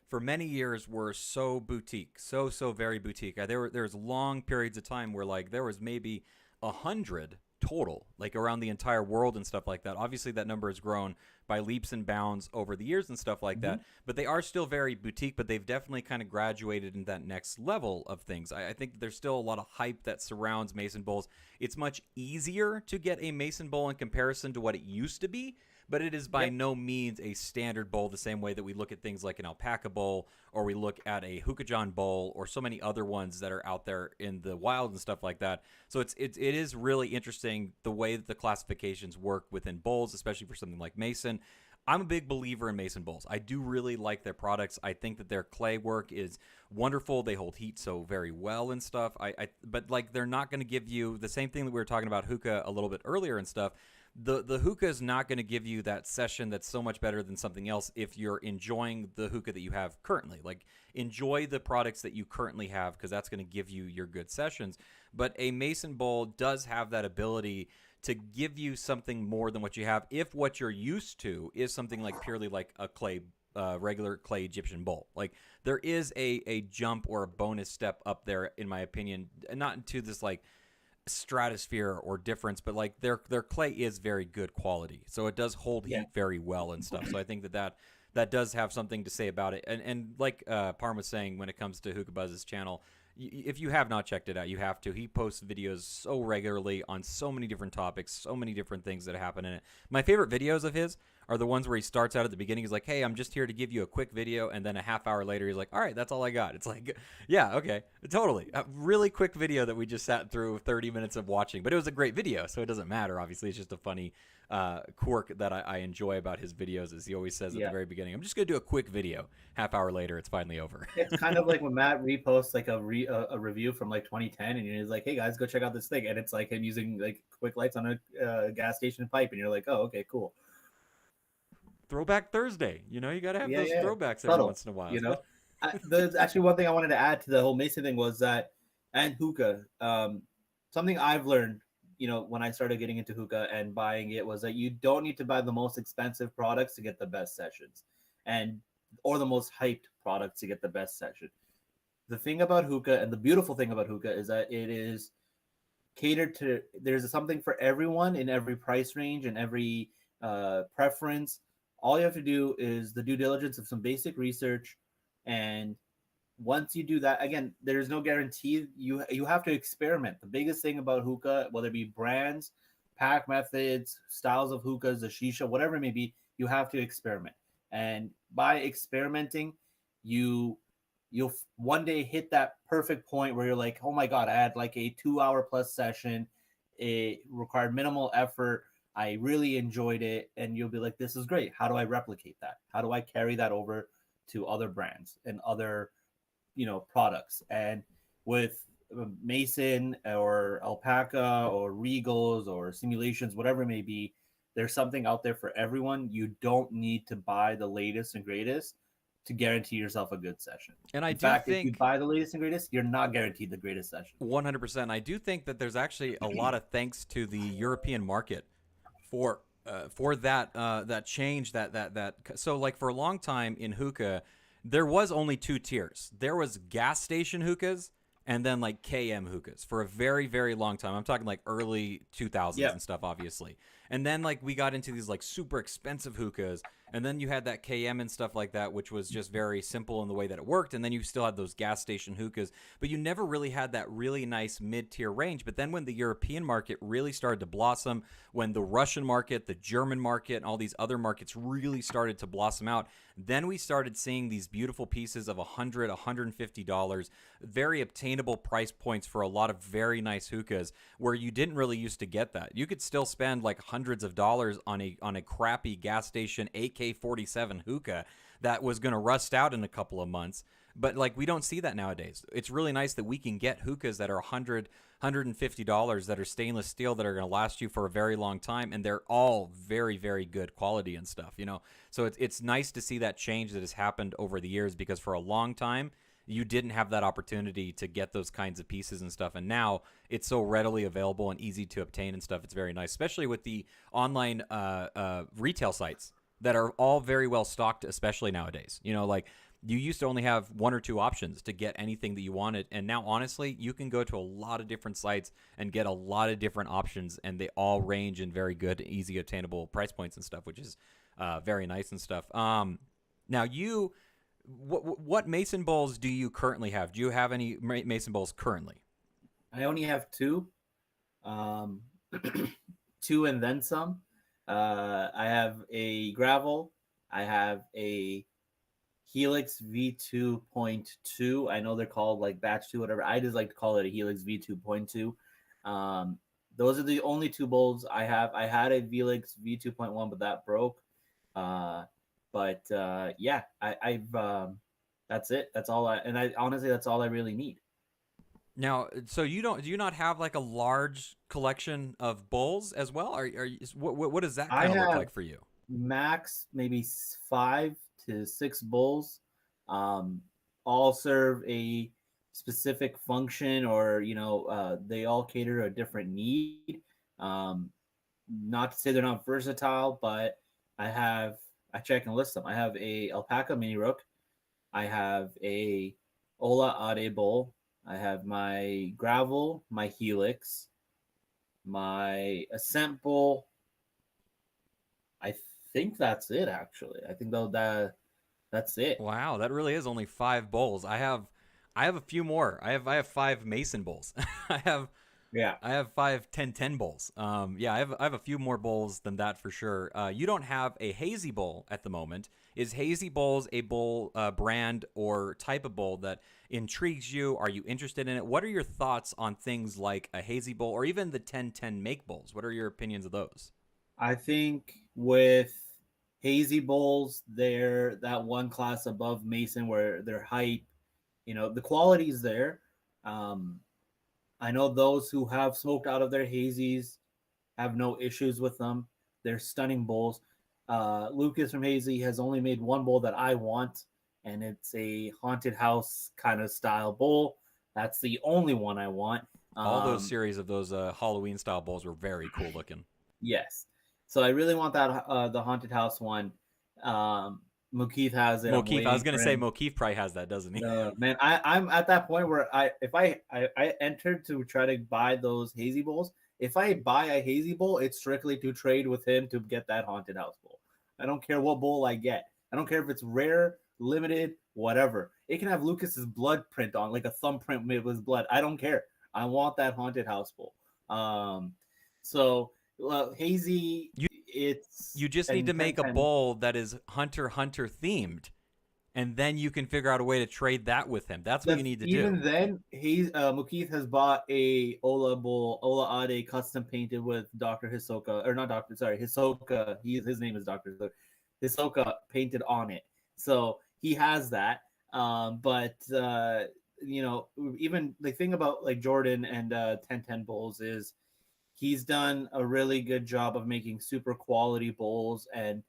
for many years were so boutique, so very boutique. There's long periods of time where like there was maybe 100 total, like around the entire world and stuff like that. Obviously, that number has grown by leaps and bounds over the years and stuff like that. But they are still very boutique, but they've definitely kind of graduated in that next level of things. I think there's still a lot of hype that surrounds mason bowls. It's much easier to get a mason bowl in comparison to what it used to be, but it is by no means a standard bowl the same way that we look at things like an alpaca bowl, or we look at a Hookah John bowl, or so many other ones that are out there in the wild and stuff like that. So it is really interesting the way that the classifications work within bowls, especially for something like mason. I'm a big believer in Mason Bowls. I do really like their products. I think that their clay work is wonderful. They hold heat so very well and stuff. But like they're not going to give you the same thing that we were talking about hookah a little bit earlier and stuff. The hookah is not going to give you that session that's so much better than something else if you're enjoying the hookah that you have currently. Like enjoy the products that you currently have because that's going to give you your good sessions. But a Mason Bowl does have that ability to give you something more than what you have if what you're used to is something like purely like a clay regular clay Egyptian bowl. Like there is a jump or a bonus step up there in my opinion, not into this like stratosphere or difference, but like their clay is very good quality, so it does hold heat very well and stuff. So I think that does have something to say about it. And like Parm was saying, when it comes to Hookah Buzz's channel, if you have not checked it out, you have to. He posts videos so regularly on so many different topics, so many different things that happen in it. My favorite videos of his are the ones where he starts out at the beginning. He's like, hey, I'm just here to give you a quick video. And then a half hour later, he's like, all right, that's all I got. It's like, yeah, okay, totally. A really quick video that we just sat through 30 minutes of watching. But it was a great video, so it doesn't matter. Obviously, it's just a funny quirk that I enjoy about his videos, is he always says at the very beginning, I'm just going to do a quick video. Half hour later, it's finally over. It's kind of like when Matt reposts like a review from like 2010, and he's like, "Hey guys, go check out this thing," and it's like him using like quick lights on a gas station pipe, and you're like, "Oh, okay, cool." Throwback Thursday, you gotta have those throwbacks every once in a while. There's actually one thing I wanted to add to the whole Mason thing was that, and hookah, something I've learned, when I started getting into hookah and buying it, was that you don't need to buy the most expensive products to get the best sessions, or the most hyped products to get the best session. The thing about hookah, and the beautiful thing about hookah, is that it is catered to. There's something for everyone in every price range and every preference. All you have to do is the due diligence of some basic research, and once you do that, again, there's no guarantee. You have to experiment. The biggest thing about hookah, whether it be brands, pack methods, styles of hookahs, the shisha, whatever it may be, you have to experiment. And by experimenting, you'll one day hit that perfect point where you're like, oh my god, I had like a 2 hour plus session. It required minimal effort. I really enjoyed it. And you'll be like, this is great. How do I replicate that? How do I carry that over to other brands and other products? And with Mason or Alpaca or Regals or Simulations, whatever it may be, there's something out there for everyone. You don't need to buy the latest and greatest to guarantee yourself a good session. And in fact, if you buy the latest and greatest, you're not guaranteed the greatest session. 100%. I do think that there's actually a lot of thanks to the European market for that change that so like for a long time in hookah, there was only two tiers. There was gas station hookahs and then like KM hookahs for a very, very long time. I'm talking like early 2000s and stuff, obviously. And then like we got into these like super expensive hookahs, and then you had that KM and stuff like that, which was just very simple in the way that it worked. And then you still had those gas station hookahs, but you never really had that really nice mid-tier range. But then when the European market really started to blossom, when the Russian market, the German market, and all these other markets really started to blossom out, then we started seeing these beautiful pieces of $100, $150, very obtainable price points for a lot of very nice hookahs, where you didn't really used to get that. You could still spend like hundreds of dollars on a crappy gas station AK-47 hookah that was going to rust out in a couple of months. But like we don't see that nowadays. It's really nice that we can get hookahs that are $100, $150 that are stainless steel that are going to last you for a very long time, and they're all very, very good quality and stuff, So it's nice to see that change that has happened over the years, because for a long time you didn't have that opportunity to get those kinds of pieces and stuff, and now it's so readily available and easy to obtain and stuff. It's very nice, especially with the online retail sites that are all very well stocked, especially nowadays. Like you used to only have one or two options to get anything that you wanted, and now honestly you can go to a lot of different sites and get a lot of different options, and they all range in very good, easy obtainable price points and stuff, which is very nice and stuff. Now what Mason bowls do you currently have? Do you have any Mason bowls currently? I only have two, two and then some. I have a gravel. I have a Helix V2.2. I know they're called like batch 2, whatever. I just like to call it a Helix V2.2. Those are the only two bowls I have. I had a Helix V2.1, but that broke. Yeah, I've that's it. That's all I honestly that's all I really need. Now, so do you not have like a large collection of bowls as well? What does that I kind of look have like for you? max maybe 5 to 6 bowls. Um, all serve a specific function, or they all cater to a different need. Um, Not to say they're not versatile, but I have I check and list them. I have a alpaca mini rook. I have a Ola Ade bowl. I have my gravel, my helix, my ascent bowl. I think that's it. Actually, I think though that's it. Wow, that really is only 5 bowls. I have a few more. I have 5 Mason bowls. I have Yeah, I have 5 10 10 bowls. Yeah, I have a few more bowls than that for sure. You don't have a hazy bowl at the moment. Is hazy bowls a bowl brand or type of bowl that intrigues you? Are you interested in it? What are your thoughts on things like a hazy bowl or even the 10 10 make bowls? What are your opinions of those? I think with hazy bowls, they're that one class above Mason where they're hype. The quality's there. Um, I know those who have smoked out of their hazies have no issues with them. They're stunning bowls. Lucas from Hazy has only made one bowl that I want, and it's a haunted house kind of style bowl. That's the only one I want. All those Um, series of those Halloween style bowls were very cool looking. yes. So I really want that the haunted house one. Um, Mukeith has it. I'm Mokeef, I was waiting gonna for say him. Mokeef probably has that, doesn't he? Man, I'm at that point where if I entered to try to buy those hazy bowls, if I buy a hazy bowl, it's strictly to trade with him to get that haunted house bowl. I don't care what bowl I get. I don't care if it's rare, limited, whatever. It can have Lucas's blood print on, like a thumbprint made with his blood. I don't care. I want that haunted house bowl. Um, so hazy, You it's you just need and to make a 1010. bowl that is Hunter themed, and then you can figure out a way to trade that with him. That's what you need to do. Even then, he's Mukeith has bought a Ola bowl, Ola Ade custom painted with Doctor Hisoka, or not Doctor, sorry, Hisoka. His name is Doctor Hisoka painted on it, so he has that. But even the thing about like Jordan and 1010 bowls is he's done a really good job of making super quality bowls, and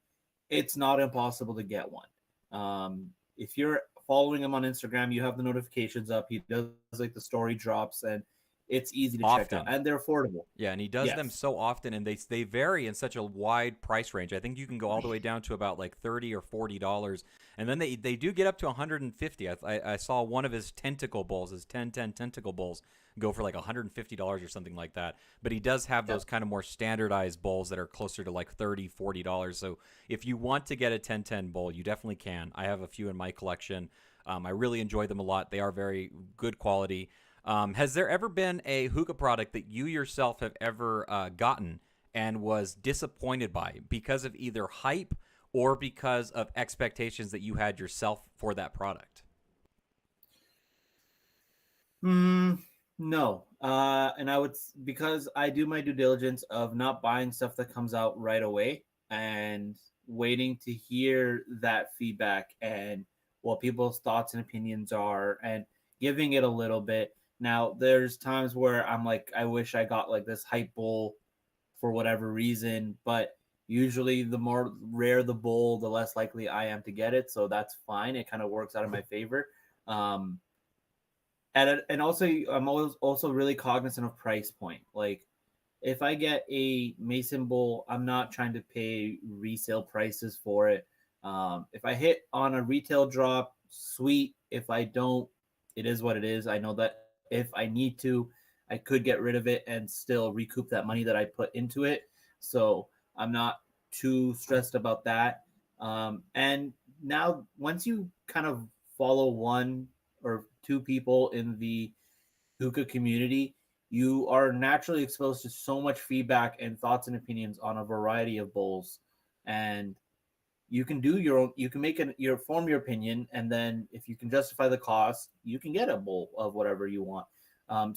it's not impossible to get one. If you're following him on Instagram, you have the notifications up. He does like the story drops, and it's easy to check out, Often. and they're affordable. Yeah, and he does them Yes. so often, and they vary in such a wide price range. I think you can go all the way down to about like $30 or $40, and then they do get up to 150. I saw one of his tentacle bowls, his 10 10 tentacle bowls, go for like $150 or something like that. But he does have Yep. those kind of more standardized bowls that are closer to like $30 $40. So if you want to get a 10 10 bowl, you definitely can. I have a few in my collection. I really enjoy them a lot. They are very good quality. Has there ever been a hookah product that you yourself have ever gotten and was disappointed by because of either hype or because of expectations that you had yourself for that product? Mm, no. And because I do my due diligence of not buying stuff that comes out right away and waiting to hear that feedback and what people's thoughts and opinions are and giving it a little bit. Now, there's times where I'm like, I wish I got like this hype bowl for whatever reason, but usually the more rare the bowl, the less likely I am to get it. So that's fine. It kind of works out in my favor. Um, and also I'm always also really cognizant of price point. Like if I get a Mason bowl, I'm not trying to pay resale prices for it. If I hit on a retail drop, sweet. If I don't, it is what it is. I know that if I need to, I could get rid of it and still recoup that money that I put into it. So I'm not too stressed about that. And now, once you kind of follow one or two people in the hookah community, you are naturally exposed to so much feedback and thoughts and opinions on a variety of bowls. And you can do your own, you can make your form your opinion. And then if you can justify the cost, you can get a bowl of whatever you want.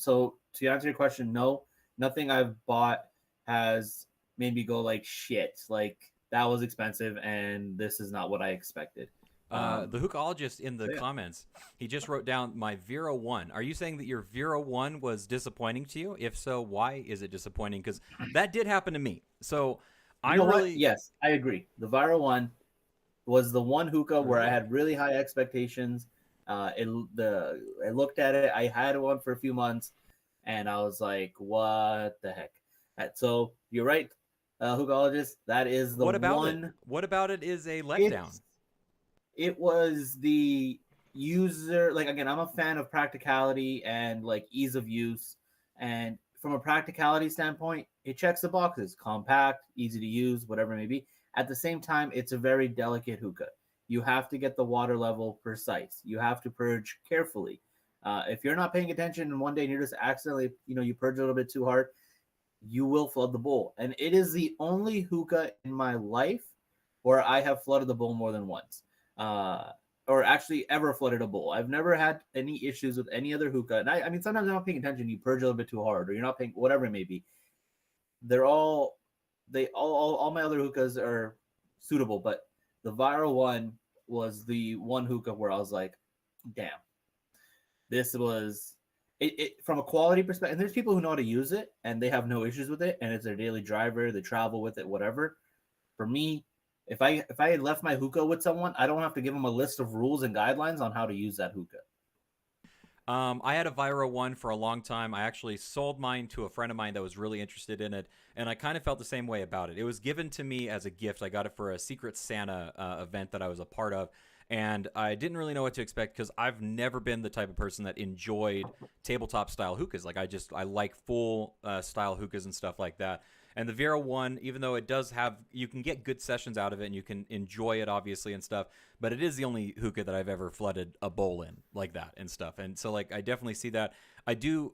So to answer your question, no, nothing I've bought has made me go like shit. Like that was expensive, and this is not what I expected. The hookologist in the So yeah. comments, he just wrote down my Vero 1. Are you saying that your Vero 1 was disappointing to you? If so, why is it disappointing? Because that did happen to me. So You I know what? really. Yes, I agree. The Viro one was the one hookah where I had really high expectations. I looked at it. I had one for a few months, and I was like, "What the heck?" So you're right, hookologist. That is the What about it? one. What about it is a letdown? It's it was the user, like, again, I'm a fan of practicality and like ease of use, and from a practicality standpoint it checks the boxes: compact, easy to use, whatever it may be. At the same time, it's a very delicate hookah. You have to get the water level precise, you have to purge carefully. If you're not paying attention and one day you're just accidentally, you purge a little bit too hard, you will flood the bowl. And it is the only hookah in my life where I have flooded the bowl more than once, uh, or actually ever flooded a bowl. I've never had any issues with any other hookah. And I mean, sometimes I'm not paying attention. You purge a little bit too hard, or you're not paying, whatever it may be. They're all, all my other hookahs are suitable, but the viral one was the one hookah where I was like, damn, this was it from a quality perspective. And there's people who know how to use it and they have no issues with it, and it's their daily driver. They travel with it, whatever. For me, if I had left my hookah with someone, I don't have to give them a list of rules and guidelines on how to use that hookah. I had a Viro 1 for a long time. I actually sold mine to a friend of mine that was really interested in it, and I kind of felt the same way about it. It was given to me as a gift. I got it for a Secret Santa event that I was a part of, and I didn't really know what to expect because I've never been the type of person that enjoyed tabletop style hookahs. Like I like full style hookahs and stuff like that. And the Vero 1, even though it does have, you can get good sessions out of it and you can enjoy it obviously and stuff, but it is the only hookah that I've ever flooded a bowl in like that and stuff. And so like I definitely see that. I do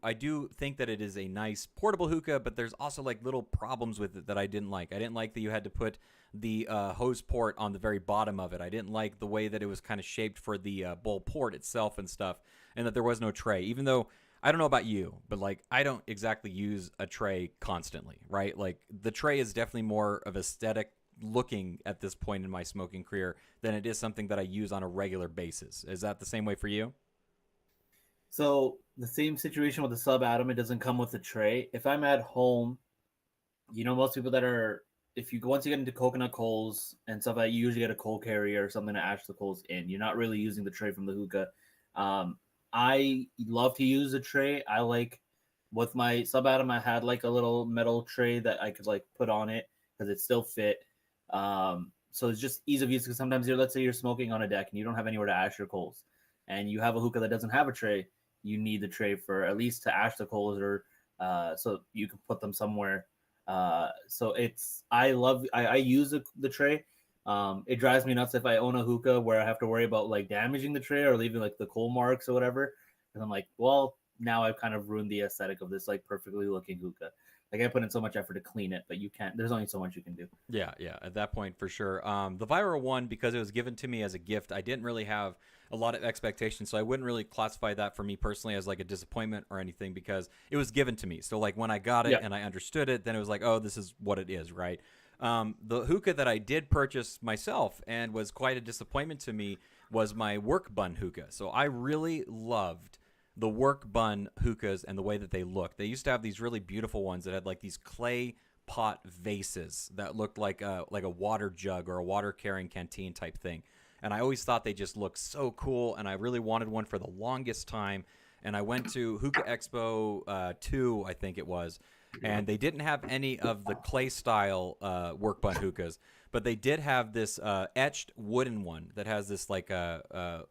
think that it is a nice portable hookah, but there's also like little problems with it that I didn't like. I didn't like that you had to put the hose port on the very bottom of it. I didn't like the way that it was kind of shaped for the bowl port itself and stuff, and that there was no tray. Even though I don't know about you, but like I don't exactly use a tray constantly, right? Like the tray is definitely more of aesthetic looking at this point in my smoking career than it is something that I use on a regular basis. Is that the same way for you? So the same situation with the sub atom, it doesn't come with a tray. If I'm at home, most people that are, if you once you get into coconut coals and stuff like that, you usually get a coal carrier or something to ash the coals in. You're not really using the tray from the hookah. I love to use a tray. I like, with my sub atom, I had like a little metal tray that I could like put on it because it still fit. So it's just ease of use, because sometimes let's say you're smoking on a deck and you don't have anywhere to ash your coals, and you have a hookah that doesn't have a tray. You need the tray for at least to ash the coals, or so you can put them somewhere. So I use the tray. It drives me nuts if I own a hookah where I have to worry about like damaging the tray or leaving like the coal marks or whatever. And I'm like, well, now I've kind of ruined the aesthetic of this like perfectly looking hookah. Like I put in so much effort to clean it, but you can't. There's only so much you can do. Yeah, yeah. At that point, for sure. The Viro 1, because it was given to me as a gift, I didn't really have a lot of expectations, so I wouldn't really classify that for me personally as like a disappointment or anything, because it was given to me. So like when I got it and I understood it, then it was like, oh, this is what it is, right? The hookah that I did purchase myself and was quite a disappointment to me was my work bun hookah. So I really loved the work bun hookahs and the way that they look. They used to have these really beautiful ones that had like these clay pot vases that looked like a water jug or a water carrying canteen type thing. And I always thought they just looked so cool, and I really wanted one for the longest time. And I went to Hookah Expo 2, I think it was, and they didn't have any of the clay style work bun hookahs, but they did have this etched wooden one that has this like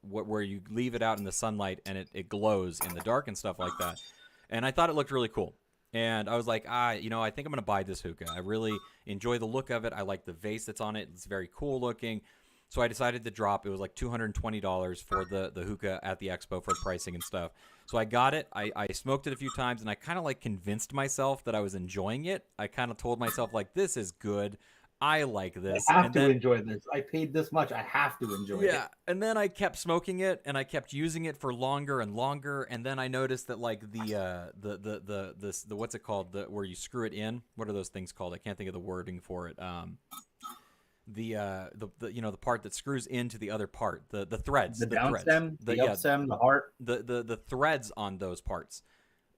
where you leave it out in the sunlight and it glows in the dark and stuff like that. And I thought it looked really cool. And I was like, I think I'm going to buy this hookah. I really enjoy the look of it. I like the vase that's on it. It's very cool looking. So I decided to drop. It was like $220 for the hookah at the expo for the pricing and stuff. So I got it. I smoked it a few times, and I kind of like convinced myself that I was enjoying it. I kind of told myself like, this is good. I like this. I have to enjoy this. I paid this much. I have to enjoy it. Yeah, and then I kept smoking it, and I kept using it for longer and longer, and then I noticed that like the what's it called? Where you screw it in. What are those things called? I can't think of the wording for it. the part that screws into the other part, the threads, The down threads, stem, the up stem, the heart. the threads on those parts.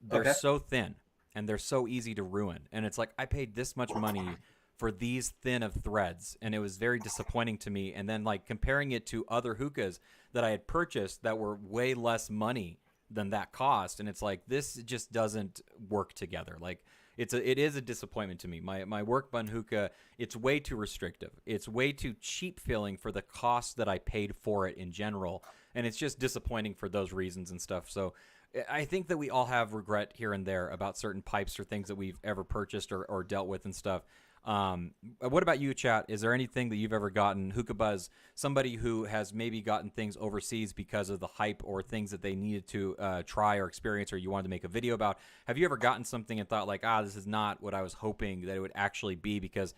They're Okay. so thin and they're so easy to ruin. And it's like, I paid this much money for these thin of threads, and it was very disappointing to me. And then like comparing it to other hookahs that I had purchased that were way less money than that cost, and it's like, this just doesn't work together. Like it is a disappointment to me. My work bun hookah, it's way too restrictive. It's way too cheap feeling for the cost that I paid for it in general, and it's just disappointing for those reasons and stuff. So I think that we all have regret here and there about certain pipes or things that we've ever purchased or dealt with and stuff. What about you, chat? Is there anything that you've ever gotten, Hookah Buzz, somebody who has maybe gotten things overseas because of the hype or things that they needed to try or experience, or you wanted to make a video about? Have you ever gotten something and thought like, this is not what I was hoping that it would actually be? Because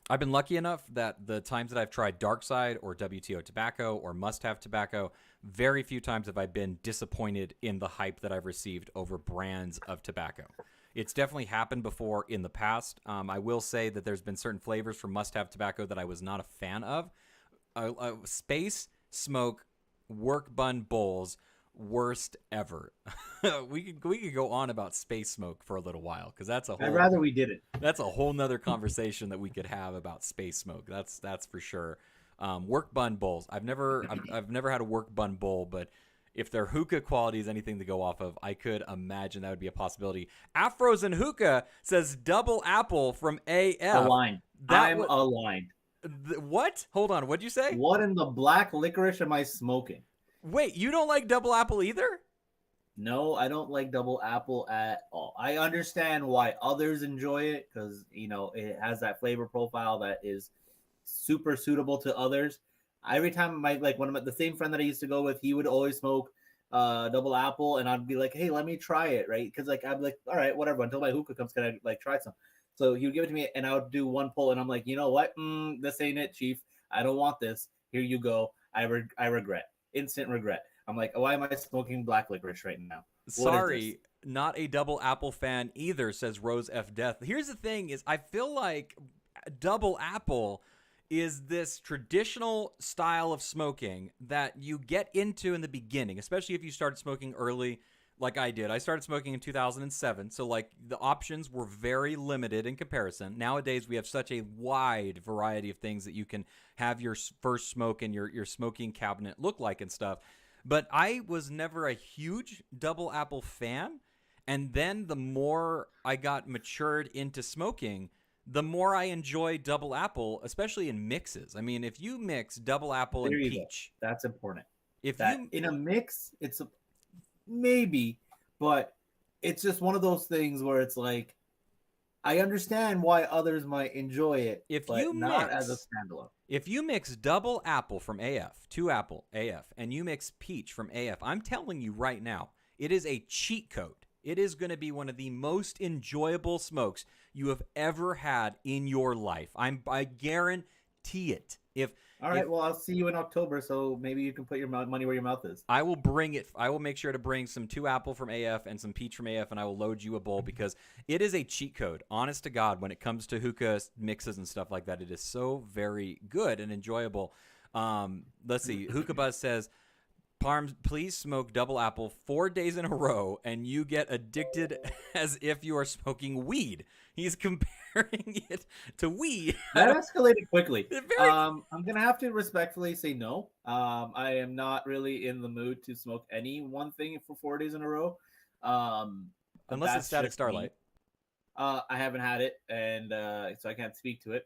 I've been lucky enough that the times that I've tried Dark Side or WTO tobacco or Must Have tobacco, very few times have I been disappointed in the hype that I've received over brands of tobacco. It's definitely happened before in the past. I will say that there's been certain flavors from Must Have tobacco that I was not a fan of. Space Smoke Work Bun Bowls, worst ever. we could go on about Space Smoke for a little while, because that's a whole. I'd rather we did it. That's a whole nother conversation that we could have about Space Smoke. That's for sure. Work Bun Bowls. I've never had a Work Bun Bowl, but if their hookah quality is anything to go off of, I could imagine that would be a possibility. Afros and Hookah says double apple from AF. Aligned. I'm aligned. What? Hold on. What'd you say? What in the black licorice am I smoking? Wait, you don't like double apple either? No, I don't like double apple at all. I understand why others enjoy it, because it has that flavor profile that is super suitable to others. Every time the same friend that I used to go with, he would always smoke double apple, and I'd be like, hey, let me try it, right? Because I'd be like, all right, whatever, until my hookah comes, can I try some? So he would give it to me, and I would do one pull, and I'm like, you know what? This ain't it, Chief. I don't want this. Here you go. I regret. Instant regret. I'm like, why am I smoking black licorice right now? Sorry, not a double apple fan either, says Rose F. Death. Here's the thing is, I feel like double apple is this traditional style of smoking that you get into in the beginning, especially if you started smoking early like I did. I started smoking in 2007, so like the options were very limited in comparison. Nowadays, we have such a wide variety of things that you can have your first smoke and your smoking cabinet look like and stuff. But I was never a huge double apple fan, and then the more I got matured into smoking, the more I enjoy double apple, especially in mixes. I mean, if you mix double apple and peach, that's important. In a mix, it's maybe, but it's just one of those things where it's like, I understand why others might enjoy it, not as a standalone. If you mix double apple from AF, two apple AF, and you mix peach from AF, I'm telling you right now, it is a cheat code. It is going to be one of the most enjoyable smokes you have ever had in your life. I guarantee it. All right, well, I'll see you in October, so maybe you can put your money where your mouth is. I will bring it. I will make sure to bring some two apple from AF and some peach from AF, and I will load you a bowl, because it is a cheat code. Honest to God, when it comes to hookah mixes and stuff like that, it is so very good and enjoyable. Let's see. Hookah Buzz says, Parm, please smoke double apple 4 days in a row, and you get addicted as if you are smoking weed. He's comparing it to weed. That escalated quickly. I'm going to have to respectfully say no. I am not really in the mood to smoke any one thing for 4 days in a row. Unless it's Static Starlight. I haven't had it, and so I can't speak to it.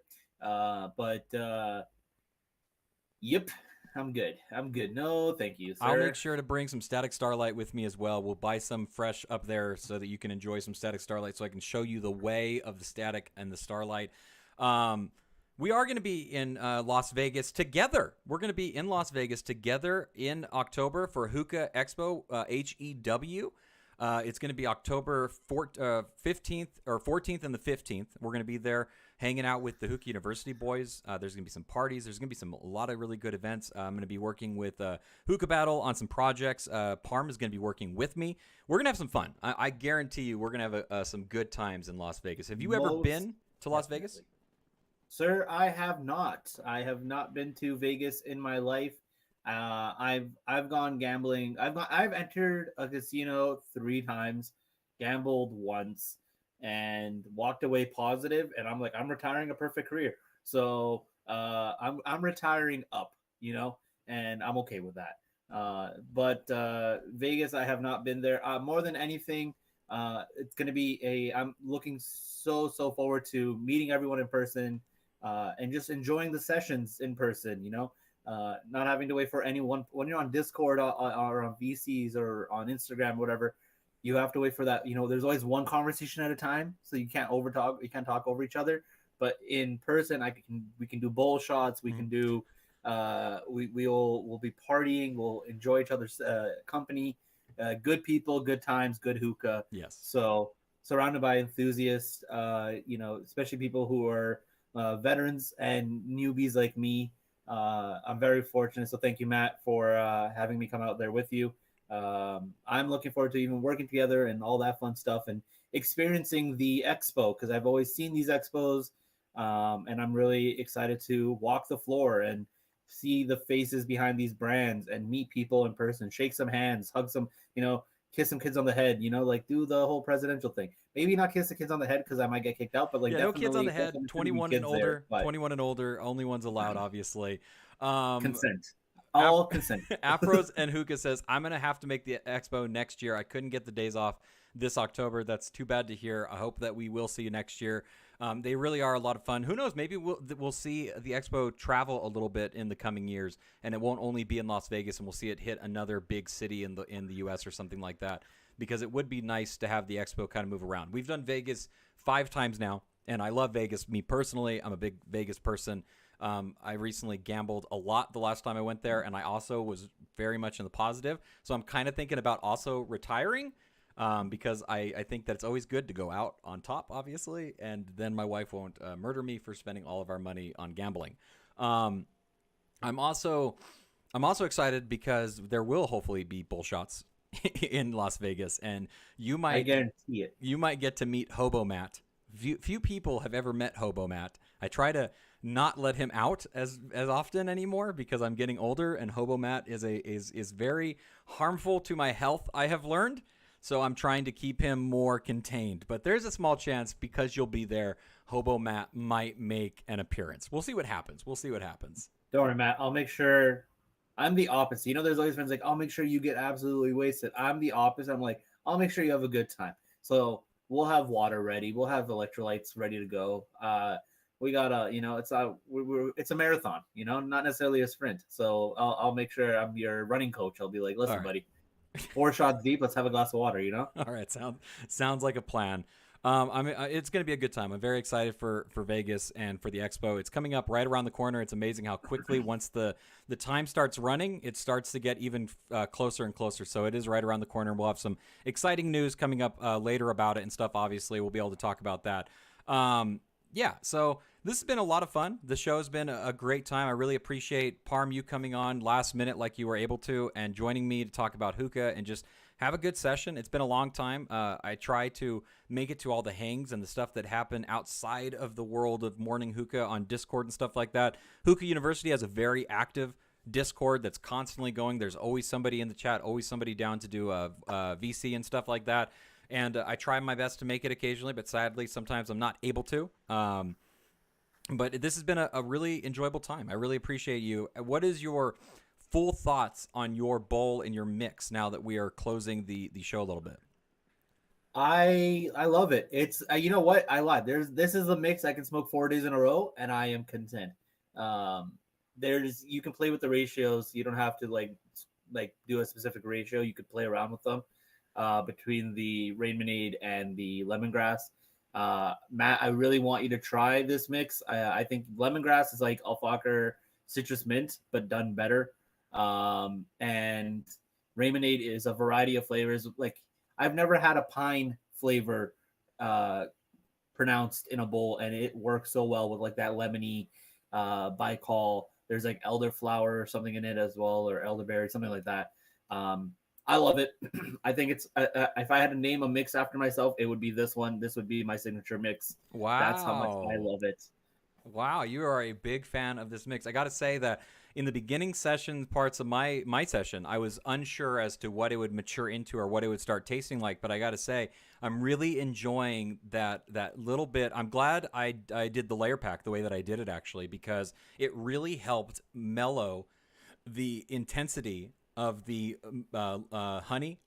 Yep. I'm good. No, thank you, sir. I'll make sure to bring some Static Starlight with me as well. We'll buy some fresh up there so that you can enjoy some Static Starlight, so I can show you the way of the Static and the Starlight. We are going to be in Las Vegas together. We're going to be in Las Vegas together in October for Hookah Expo, HEW. It's going to be October 15th or 14th and the 15th. We're going to be there hanging out with the Hookah University boys. There's going to be some parties. There's going to be a lot of really good events. I'm going to be working with Hookah Battle on some projects. Parm is going to be working with me. We're going to have some fun. I guarantee you we're going to have some good times in Las Vegas. Have you ever been to Las Vegas? Sir, I have not. I have not been to Vegas in my life. I've gone gambling. I've entered a casino 3 times, gambled once, and walked away positive. And I'm like, I'm retiring a perfect career. So I'm retiring up, and I'm okay with that. But Vegas, I have not been there. More than anything, it's going to be I'm looking so forward to meeting everyone in person, and just enjoying the sessions in person. Not having to wait for anyone when you're on Discord, or on VCs or on Instagram, whatever. You have to wait for that. There's always one conversation at a time, so you can't overtalk. You can't talk over each other. But in person, we can do bowl shots. We can do. We'll be partying. We'll enjoy each other's company. Good people, good times, good hookah. Yes. So surrounded by enthusiasts, especially people who are veterans and newbies like me. I'm very fortunate. So thank you, Matt, for having me come out there with you. I'm looking forward to even working together and all that fun stuff and experiencing the expo, because I've always seen these expos, and I'm really excited to walk the floor and see the faces behind these brands and meet people in person, shake some hands, hug some, kiss some kids on the head, like do the whole presidential thing. Maybe not kiss the kids on the head because I might get kicked out, but like no kids on the head. definitely 21 and kids there, older. 21 and older. Only ones allowed, obviously. consent. All consent. Afros and Hookah says, I'm going to have to make the expo next year. I couldn't get the days off this October. That's too bad to hear. I hope that we will see you next year. They really are a lot of fun. Who knows? Maybe we'll see the expo travel a little bit in the coming years, and it won't only be in Las Vegas, and we'll see it hit another big city in the U.S. or something like that, because it would be nice to have the expo kind of move around. We've done Vegas 5 times now, and I love Vegas. Me personally, I'm a big Vegas person. I recently gambled a lot the last time I went there, and I also was very much in the positive. So I'm kind of thinking about also retiring, because I think that it's always good to go out on top, obviously, and then my wife won't murder me for spending all of our money on gambling. I'm also excited because there will hopefully be bull shots in Las Vegas, and I guarantee it. You might get to meet Hobo Matt. Few people have ever met Hobo Matt. I try to not let him out as often anymore because I'm getting older, and Hobo Matt is very harmful to my health, I have learned. So I'm trying to keep him more contained. But there's a small chance, because you'll be there, Hobo Matt might make an appearance. We'll see what happens. Don't worry, Matt. I'll make sure. I'm the opposite. There's always friends like, I'll make sure you get absolutely wasted. I'm the opposite. I'm like, I'll make sure you have a good time. So we'll have water ready. We'll have electrolytes ready to go. We gotta, it's a marathon, not necessarily a sprint. So I'll make sure I'm your running coach. I'll be like, listen, right, buddy, 4 shots deep. Let's have a glass of water. All right, sounds like a plan. It's going to be a good time. I'm very excited for Vegas and for the expo. It's coming up right around the corner. It's amazing how quickly, once the time starts running, it starts to get even closer and closer. So it is right around the corner. We'll have some exciting news coming up later about it and stuff. Obviously, we'll be able to talk about that. Yeah, so this has been a lot of fun. The show has been a great time. I really appreciate, Parm, you coming on last minute like you were able to, and joining me to talk about hookah and just have a good session. It's been a long time. I try to make it to all the hangs and the stuff that happen outside of the world of morning hookah on Discord and stuff like that. Hookah University has a very active Discord that's constantly going. There's always somebody in the chat, always somebody down to do a VC and stuff like that. And I try my best to make it occasionally, but sadly, sometimes I'm not able to. But this has been a really enjoyable time. I really appreciate you. What is your full thoughts on your bowl and your mix now that we are closing the show a little bit? I love it. It's you know what? I lied. This is a mix I can smoke 4 days in a row, and I am content. You can play with the ratios. You don't have to like do a specific ratio. You could play around with them between the Rainmanade and the lemongrass. Matt, I really want you to try this mix. I think lemongrass is like alfalfa citrus mint, but done better. And Rainmanade is a variety of flavors. Like, I've never had a pine flavor pronounced in a bowl, and it works so well with like that lemony bicol. There's like elderflower or something in it as well, or elderberry, something like that. I love it. I think it's if I had to name a mix after myself, it would be this one. This would be my signature mix. Wow. That's how much I love it. Wow, you are a big fan of this mix. I got to say that in the beginning session parts of my session, I was unsure as to what it would mature into or what it would start tasting like. But I got to say, I'm really enjoying that little bit. I'm glad I did the layer pack the way that I did it actually, because it really helped mellow the intensity of the honey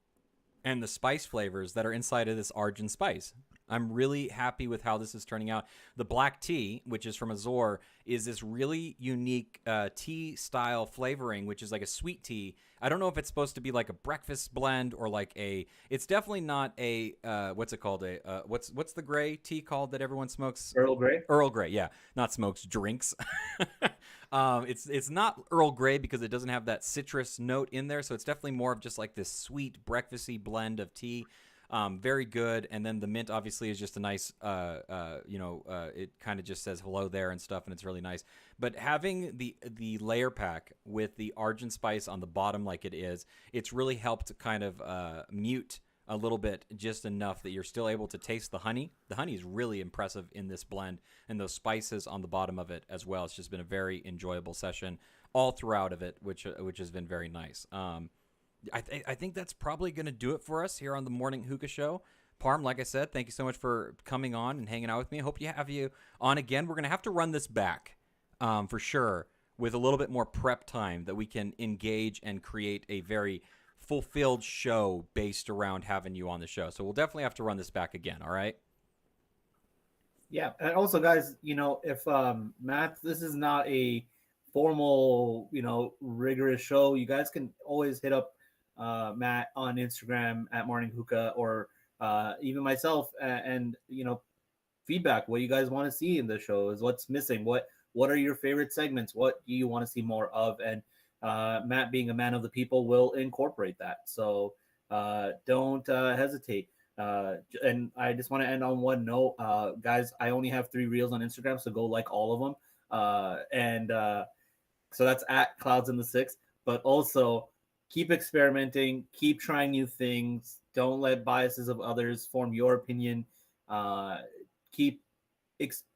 and the spice flavors that are inside of this Argent spice. I'm really happy with how this is turning out. The black tea, which is from Azor, is this really unique tea style flavoring, which is like a sweet tea. I don't know if it's supposed to be like a breakfast blend or like a. It's definitely not a. What's it called? What's the gray tea called that everyone smokes? Earl Grey. Earl Grey, yeah, not smokes, drinks. It's not Earl Grey because it doesn't have that citrus note in there, so it's definitely more of just like this sweet breakfasty blend of tea. Very good, and then the mint obviously is just a nice, it kind of just says hello there and stuff, and it's really nice. But having the layer pack with the Argent spice on the bottom like it is, it's really helped kind of mute a little bit, just enough that you're still able to taste the honey. The honey is really impressive in this blend, and those spices on the bottom of it as well. It's just been a very enjoyable session all throughout of it, which has been very nice. I think that's probably going to do it for us here on the Morning Hookah Show. Parm, like I said, thank you so much for coming on and hanging out with me. I hope you have you on again. We're going to have to run this back for sure with a little bit more prep time that we can engage and create a very fulfilled show based around having you on the show. So we'll definitely have to run this back again, all right? Yeah, and also, guys, if Matt, this is not a formal, rigorous show. You guys can always hit up Matt on Instagram at Morning Hookah, or even myself, and feedback. What you guys want to see in the show is what's missing. What are your favorite segments? What do you want to see more of? And Matt, being a man of the people, will incorporate that. So don't hesitate. And I just want to end on one note, guys. I only have 3 reels on Instagram, so go like all of them. And so that's at Clouds in the Six. But also, keep experimenting, keep trying new things. Don't let biases of others form your opinion. Keep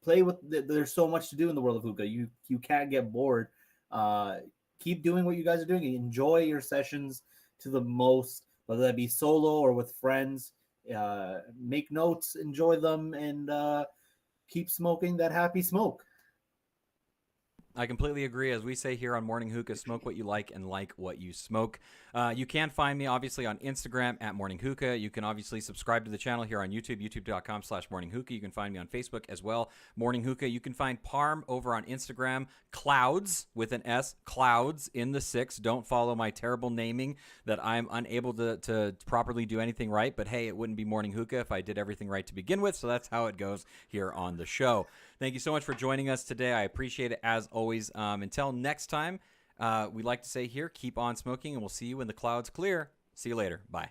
play with. There's so much to do in the world of hookah. You can't get bored. Keep doing what you guys are doing. Enjoy your sessions to the most, whether that be solo or with friends. Make notes, enjoy them, and keep smoking that happy smoke. I completely agree. As we say here on Morning Hookah, smoke what you like and like what you smoke. You can find me, obviously, on Instagram at Morning Hookah. You can obviously subscribe to the channel here on YouTube, youtube.com/Morning Hookah. You can find me on Facebook as well, Morning Hookah. You can find Parm over on Instagram, Clouds with an S, Clouds in the 6. Don't follow my terrible naming that I'm unable to properly do anything right. But hey, it wouldn't be Morning Hookah if I did everything right to begin with. So that's how it goes here on the show. Thank you so much for joining us today. I appreciate it as always. Until next time, we like to say here, keep on smoking, and we'll see you when the clouds clear. See you later. Bye.